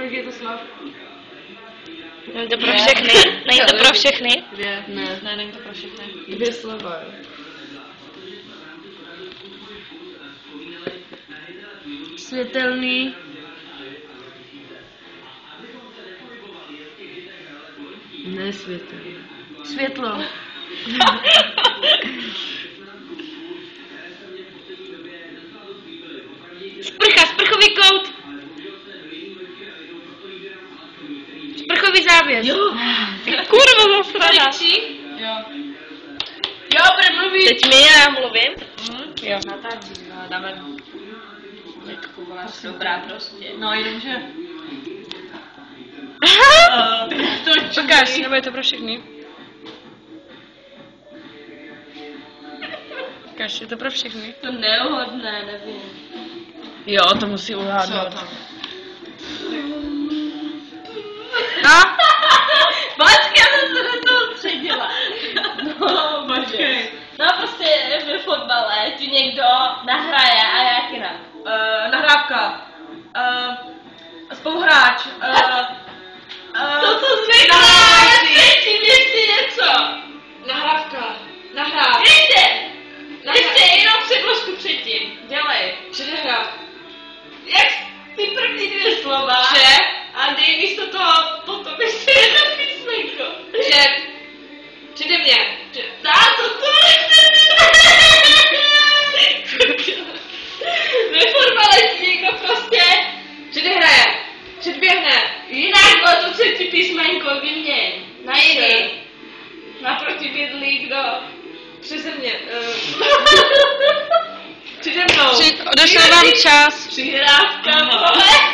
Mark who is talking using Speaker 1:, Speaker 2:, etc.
Speaker 1: kolik je to slov?
Speaker 2: Není to pro všechny? Není to pro všechny?
Speaker 1: Dvě.
Speaker 3: Ne, není to pro všechny.
Speaker 1: 2 slova.
Speaker 2: Světelný.
Speaker 1: Nesvětelný.
Speaker 2: Světlo. Sprcha, sprchový kout. Sprchový závěs.
Speaker 1: Jo.
Speaker 2: Kurva, zasrana.
Speaker 3: Jo.
Speaker 1: Jo, bude mluvit.
Speaker 2: Teď mi já mluvím. Jo.
Speaker 3: Dáme Dětku, byla dobrá prostě. No jenomže...
Speaker 2: Ukáž, nebo je to pro všechny? Ukáž, je to pro všechny?
Speaker 1: To neuhodné, nevím.
Speaker 2: Jo, to musí uhádnout.
Speaker 3: Co to?
Speaker 2: No?
Speaker 1: Počkej, já jsem se do toho předěla. No,
Speaker 3: Počkej.
Speaker 1: No prostě ve fotbale ti někdo nahraje a já jak jinak.
Speaker 3: Nahrávka. Spoluhráč.
Speaker 1: To zvykláš, předtím ještě něco.
Speaker 3: Nahrávka. Nahrát.
Speaker 1: Ještě jenom předložku předtím.
Speaker 3: Dělej. Předehrát.
Speaker 1: Jak ty první 2 slova.
Speaker 3: Vše.
Speaker 1: A dej místo toho potom ještě jedno písmenko.
Speaker 3: Vše. Přede mě.
Speaker 1: Táto, to ve fotbale ti někdo prostě
Speaker 3: Předehraje. Předběhne.
Speaker 1: jinak bylo to třetí písmenko, vyměň. Na jiný. Naproti bydlí, kdo?
Speaker 3: Přeze mě. Přede mnou.
Speaker 2: Odešel vám čas.
Speaker 1: Přihrávka,
Speaker 3: Aha.
Speaker 1: vole.